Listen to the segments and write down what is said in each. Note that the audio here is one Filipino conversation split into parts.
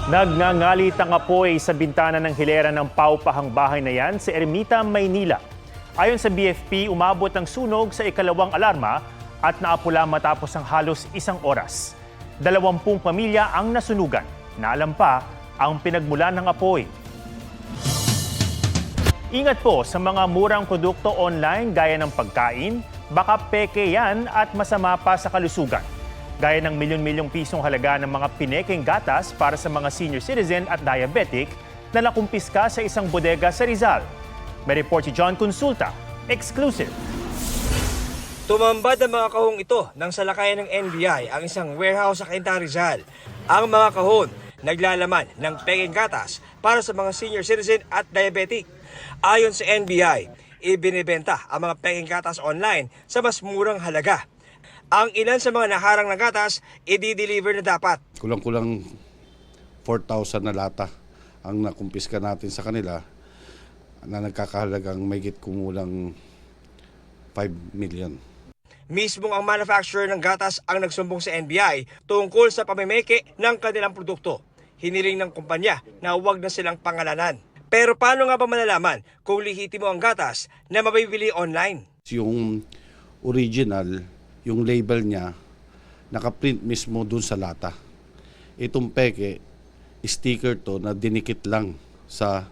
Nagngangalit ang apoy sa bintana ng hilera ng paupahang bahay na yan sa Ermita, Maynila. Ayon sa BFP, umabot ang sunog sa ikalawang alarma at naapula matapos ang halos isang oras. 20 pamilya ang nasunugan. Naalam pa ang pinagmulan ng apoy. Ingat po sa mga murang produkto online gaya ng pagkain, baka peke yan at masama pa sa kalusugan. Gaya ng milyon-milyong pisong halaga ng mga pinekeng gatas para sa mga senior citizen at diabetic na nakumpiska sa isang bodega sa Rizal. May report si John Consulta, exclusive. Tumambad ang mga kahong ito ng salakayan ng NBI ang isang warehouse sa Cainta, Rizal. Ang mga kahon naglalaman ng pekeng gatas para sa mga senior citizen at diabetic. Ayon sa NBI, ibinibenta ang mga pekeng gatas online sa mas murang halaga. Ang ilan sa mga naharang na gatas, i-deliver na dapat. Kulang-kulang 4,000 na lata ang nakumpiska natin sa kanila na nagkakahalagang mayigit kumulang 5 million. Mismong ang manufacturer ng gatas ang nagsumbong sa NBI tungkol sa pamimeke ng kanilang produkto. Hiniling ng kumpanya na huwag na silang pangalanan. Pero paano nga ba malalaman kung lihitimo ang gatas na mabibili online? Yung original, yung label niya, nakaprint mismo dun sa lata. Itong peke, sticker to na dinikit lang sa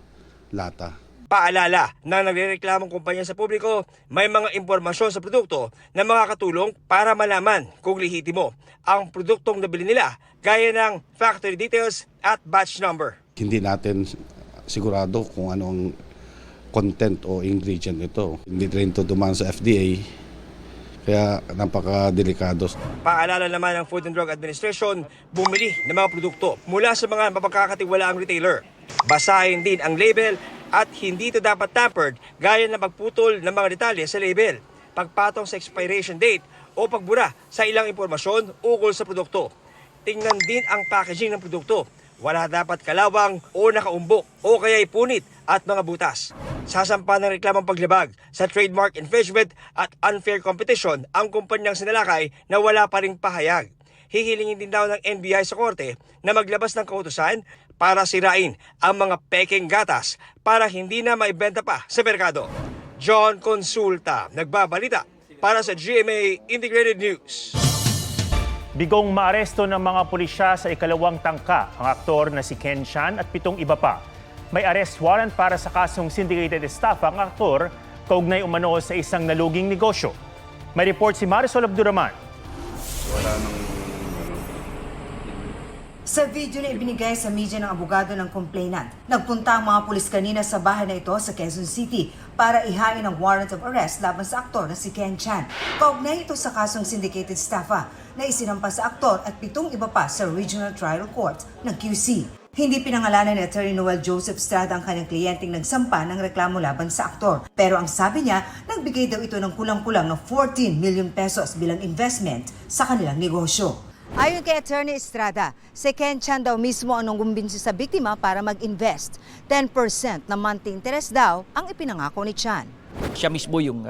lata. Paalala na nagrereklamong kumpanya sa publiko, may mga impormasyon sa produkto na makakatulong para malaman kung lihitimo ang produktong nabili nila gaya ng factory details at batch number. Hindi natin sigurado kung anong content o ingredient ito. Hindi rin ito dumaan sa FDA. Kaya napakadelikado. Paalala naman ng Food and Drug Administration, bumili ng mga produkto mula sa mga mapagkakatiwalaang retailer. Basahin din ang label at hindi ito dapat tampered gaya ng pagputol ng mga detalye sa label, pagpatong sa expiration date o pagbura sa ilang impormasyon ukol sa produkto. Tingnan din ang packaging ng produkto. Wala dapat kalawang o nakaumbok o kaya ipunit at mga butas. Sasampa ng reklamang paglabag sa trademark infringement at unfair competition ang kumpanyang sinalakay na wala pa ring pahayag. Hihilingin din daw ng NBI sa korte na maglabas ng kautusan para sirain ang mga pekeng gatas para hindi na maibenta pa sa merkado. John Consulta, nagbabalita para sa GMA Integrated News. Bigong maaresto ng mga pulisya sa ikalawang tangka ang aktor na si Ken Chan at 7 iba pa. May arrest warrant para sa kasong syndicated estafa ang aktor kaugnay umano sa isang naluging negosyo. May report si Marisol Abduraman. Sa video na ibinigay sa media ng abogado ng complainant, nagpunta ang mga pulis kanina sa bahay na ito sa Quezon City para ihain ang warrant of arrest laban sa aktor na si Ken Chan. Kaugnay ito sa kasong syndicated estafa na isinampa sa aktor at 7 iba pa sa Regional Trial Court ng QC. Hindi pinangalanan ni Attorney Noel Joseph Estrada ang kanyang kliyenteng nagsampa ng reklamo laban sa aktor. Pero ang sabi niya, nagbigay daw ito ng kulang-kulang na 14 million pesos bilang investment sa kanilang negosyo. Ayon kay Attorney Estrada, si Ken Chan daw mismo ang nanggumbinsi sa biktima para mag-invest. 10% na monthly interest daw ang ipinangako ni Chan. Siya mismo yung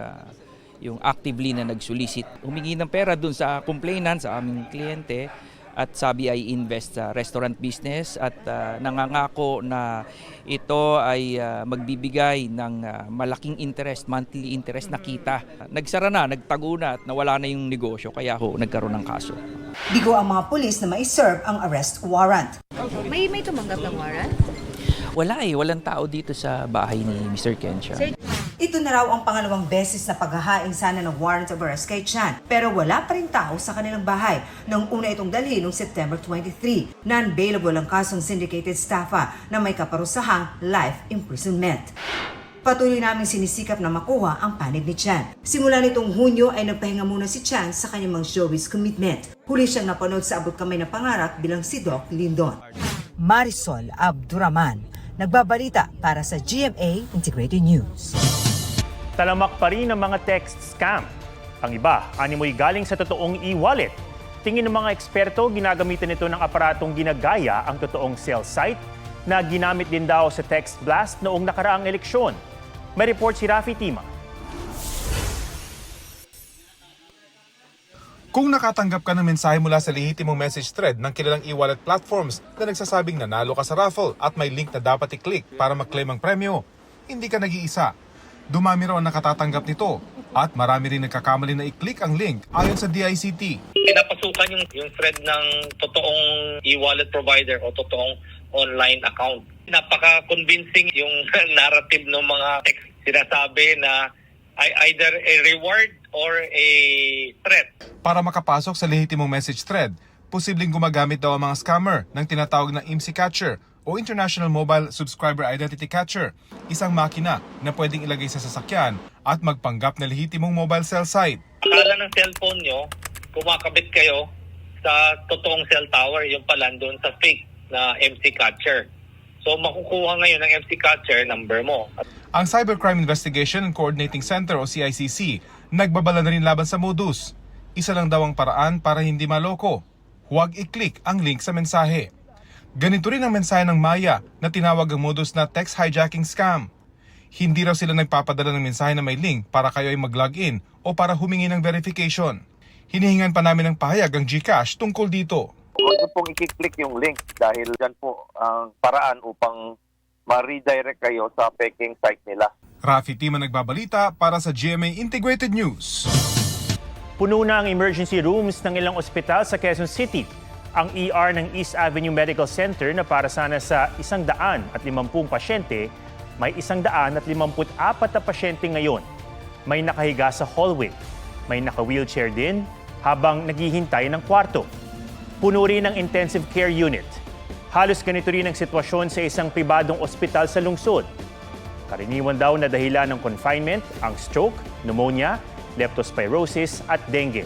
actively na nag-solicit. Humingi ng pera dun sa complainant, sa aming kliyente, at sabi ay invest sa restaurant business at nangangako na ito ay magbibigay ng malaking interest, monthly interest na kita. Nagsara na, nagtago na at nawala na yung negosyo kaya ho nagkaroon ng kaso. Bigo ang mga pulis na mai-serve ang arrest warrant. May tumanggap ng warrant? Walang tao dito sa bahay ni Mr. Ken Chan. Ito na raw ang pangalawang beses na paghahain sana ng warrant of arrest kay Chan, pero wala pa rin tao sa kanilang bahay nung una itong dalhin noong September 23. Non-bailable ang kasong syndicated estafa na may kaparusahang life imprisonment. Patuloy naming sinisikap na makuha ang panig ni Chan. Simula nitong Hunyo ay nagpahinga muna si Chan sa kanyang mga showbiz commitment. Huli siyang napanood sa abot kamay na pangarap bilang si Doc Lindon. Marisol Abduraman, nagbabalita para sa GMA Integrated News. Talamak pa rin ang mga text scam. Ang iba, animoy galing sa totoong e-wallet. Tingin ng mga eksperto, ginagamitan ito ng aparatong ginagaya ang totoong sales site na ginamit din daw sa text blast noong nakaraang eleksyon. May report si Rafi Tima. Kung nakatanggap ka ng mensahe mula sa lehitimong message thread ng kilalang e-wallet platforms na nagsasabing nanalo ka sa raffle at may link na dapat i-click para mag-claim ang premyo, hindi ka nag-iisa. Dumami raw ang nakatatanggap nito at marami rin nagkakamali na i-click ang link ayon sa DICT. Pinapasukan yung thread ng totoong e-wallet provider o totoong online account. Napaka-convincing yung narrative ng mga text. Sinasabi na either a reward or a threat. Para makapasok sa lehitimong message thread, posibleng gumagamit daw ang mga scammer ng tinatawag na IMSI Catcher o International Mobile Subscriber Identity Catcher, isang makina na pwedeng ilagay sa sasakyan at magpanggap na lehitimong mobile cell site. Akala ng cellphone nyo, kumakabit kayo sa totoong cell tower, yung pala doon sa fake na MC Catcher. So makukuha ngayon ng MC Catcher number mo. Ang Cybercrime Investigation and Coordinating Center o CICC nagbabala na rin laban sa modus. Isa lang daw ang paraan para hindi maloko. Huwag i-click ang link sa mensahe. Ganito rin ang mensahe ng Maya na tinawag ang modus na text hijacking scam. Hindi raw sila nagpapadala ng mensahe na may link para kayo ay mag-login o para humingi ng verification. Hinihingan pa namin ng pahayag ang GCash tungkol dito. Huwag niyo pong i-click yung link dahil dyan po ang paraan upang ma-redirect kayo sa peking site nila. Rafi Tima nagbabalita para sa GMA Integrated News. Puno na ang emergency rooms ng ilang ospital sa Quezon City. Ang ER ng East Avenue Medical Center na para sana sa 150 pasyente, may 154 na pasyente ngayon. May nakahiga sa hallway, may naka-wheelchair din habang naghihintay ng kwarto. Puno rin ang intensive care unit. Halos ganito rin ang sitwasyon sa isang pribadong ospital sa lungsod. Karaniwan daw na dahilan ng confinement ang stroke, pneumonia, leptospirosis at dengue.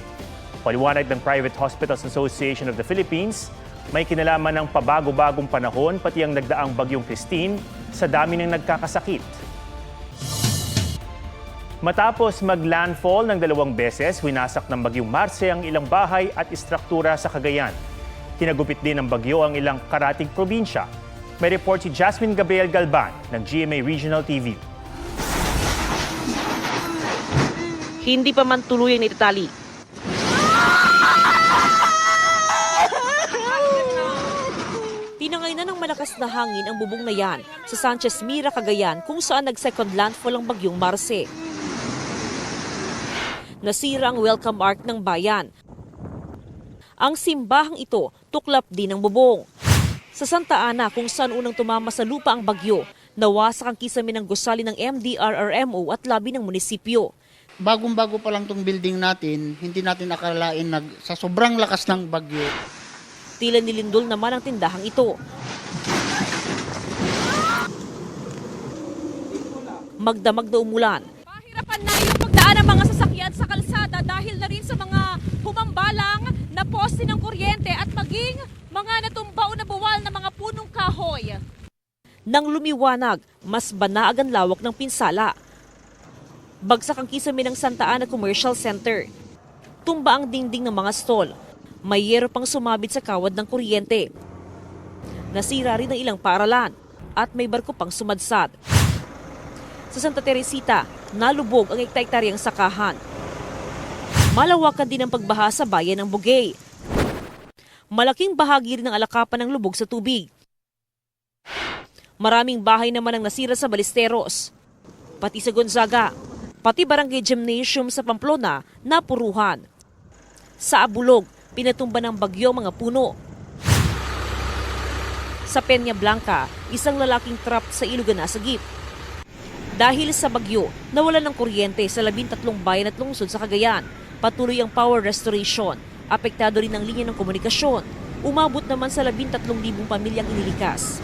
Paliwanag ng Private Hospitals Association of the Philippines, may kinalaman ng pabago-bagong panahon pati ang nagdaang bagyong Christine sa dami ng nagkakasakit. Matapos mag-landfall ng 2 beses, winasak ng bagyong Marce ang ilang bahay at istruktura sa Cagayan. Kinagupit din ng bagyo ang ilang karatig probinsya. May report si Jasmine Gabriel Galban ng GMA Regional TV. Hindi pa man tuluyang itatali. Pinangay na ng malakas na hangin ang bubong na yan sa Sanchez Mira, Cagayan kung saan nag-second landfall ang bagyong Marce. Nasira ang welcome ark ng bayan. Ang simbahang ito tuklap din ng bubong. Sa Santa Ana kung saan unang tumama sa lupa ang bagyo, nawasak ang kisame ng gusali ng MDRRMO at labi ng munisipyo. Bagong-bago pa lang tong building natin, hindi natin akalain sa sobrang lakas ng bagyo. Tila nilindol naman ang tindahang ito. Magdamag na umulan. Pahirapan na yung pagdaan ng mga sasakyan sa kalsada dahil na rin sa mga humambalang na poste ng kuryente at maging mga natumba o nabuwal na mga punong kahoy. Nang lumiwanag, mas banaag ang lawak ng pinsala. Bagsak ang kisame ng Santa Ana Commercial Center. Tumba ang dingding ng mga stall. May yero pang sumabit sa kawad ng kuryente. Nasira rin ang ilang paaralan at may barko pang sumadsad. Sa Santa Teresita, nalubog ang hektaryang sakahan. Malawakan din ang pagbaha sa bayan ng Bugay. Malaking bahagi rin ng alakapan ng lubog sa tubig. Maraming bahay naman ang nasira sa Ballesteros. Pati sa Gonzaga, pati barangay gymnasium sa Pamplona, napuruhan. Sa Abulog, pinatumba ng bagyo ang mga puno. Sa Peña Blanca, isang lalaking trapped sa ilog na nasagip. Dahil sa bagyo, nawalan ng kuryente sa 13 bayan at lungsod sa Cagayan. Patuloy ang power restoration. Apektado rin ang linya ng komunikasyon. Umabot naman sa 13,000 pamilyang inilikas.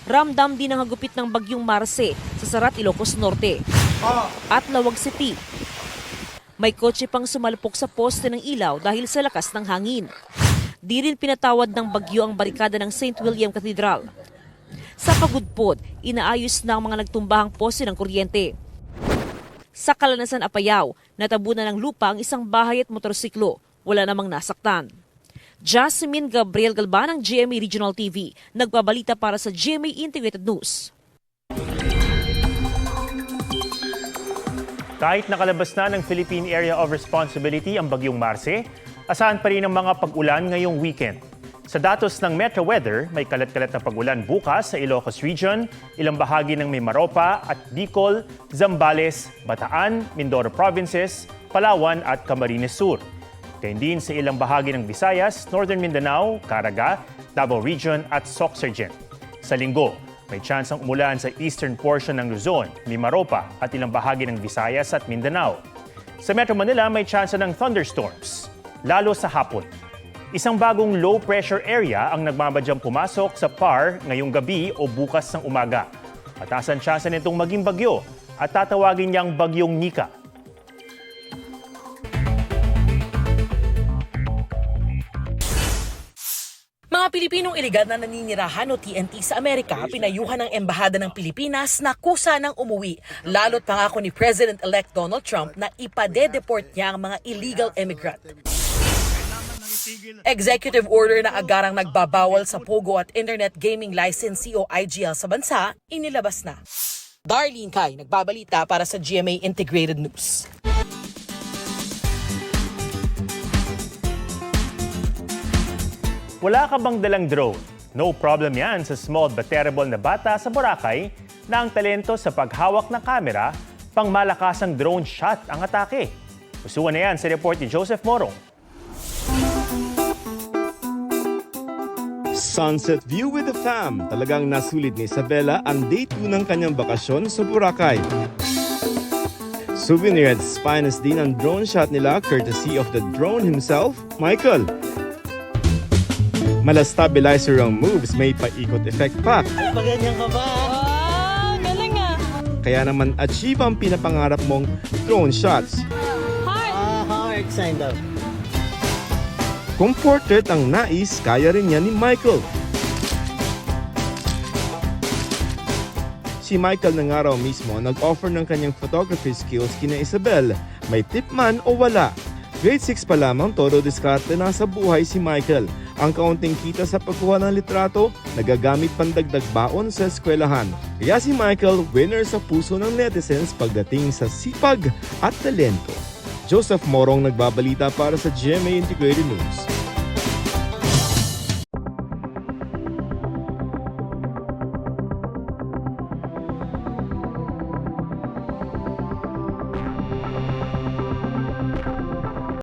Ramdam din ang hagupit ng bagyong Marce sa Sarat, Ilocos Norte at Lawag City. May kotse pang sumalpok sa poste ng ilaw dahil sa lakas ng hangin. Di rin pinatawad ng bagyo ang barikada ng St. William Cathedral. Sa Pagudpod, inaayos na ang mga nagtumbahang poste ng kuryente. Sa Kalanasan, Apayao, natabunan ng lupa ang isang bahay at motorsiklo. Wala namang nasaktan. Jasmine Gabriel Galban ng GMA Regional TV, nagbabalita para sa GMA Integrated News. Kahit nakalabas na ng Philippine Area of Responsibility ang Bagyong Marce, asahan pa rin ang mga pag-ulan ngayong weekend. Sa datos ng Metro Weather, may kalat-kalat na pag-ulan bukas sa Ilocos Region, ilang bahagi ng Mimaropa at Bicol, Zambales, Bataan, Mindoro Provinces, Palawan at Camarines Sur. Gayun din sa ilang bahagi ng Visayas, Northern Mindanao, Caraga, Davao Region at Sorsogon. Sa linggo, may tsansang umulan sa eastern portion ng Luzon, Mimaropa at ilang bahagi ng Visayas at Mindanao. Sa Metro Manila, may tsansa ng thunderstorms, lalo sa hapon. Isang bagong low pressure area ang nagmamadyang pumasok sa PAR ngayong gabi o bukas ng umaga. Mataas ang tsansa nitong maging bagyo at tatawagin niyang Bagyong Nika. Mga Pilipinong iligal na naninirahan o TNT sa Amerika, pinayuhan ng Embahada ng Pilipinas na kusa ng umuwi. Lalo't pangako ni President-elect Donald Trump na ipade-deport niya ang mga illegal immigrant. Executive order na agarang nagbabawal sa Pogo at Internet Gaming Licensee o IGL sa bansa, inilabas na. Darlene Kai, nagbabalita para sa GMA Integrated News. Wala ka bang dalang drone? No problem yan sa small but terrible na bata sa Boracay na ang talento sa paghawak ng kamera pang malakasang drone shot ang atake. Usuan na yan sa report ni Joseph Morong. Sunset view with the fam. Talagang nasulit ni Isabela ang day 2 ng kanyang bakasyon sa Boracay. Souvenir at finest din ang drone shot nila courtesy of the drone himself, Michael. Mala stabilizer ang moves, may paikot effect pa. Paganyan ka ba? Wow, galing ah. Kaya naman achieve ang pinapangarap mong drone shots. How excited? Kung portrait ang nais, kaya rin yan ni Michael. Si Michael na nga raw mismo nag-offer ng kanyang photography skills kina Isabel. May tip man o wala. Grade 6 pa lamang, todo diskarte na sa buhay si Michael. Ang kaunting kita sa pagkuha ng litrato, nagagamit pandagdag baon sa eskwelahan. Kaya si Michael, winner sa puso ng netizens pagdating sa sipag at talento. Joseph Morong nagbabalita para sa GMA Integrated News.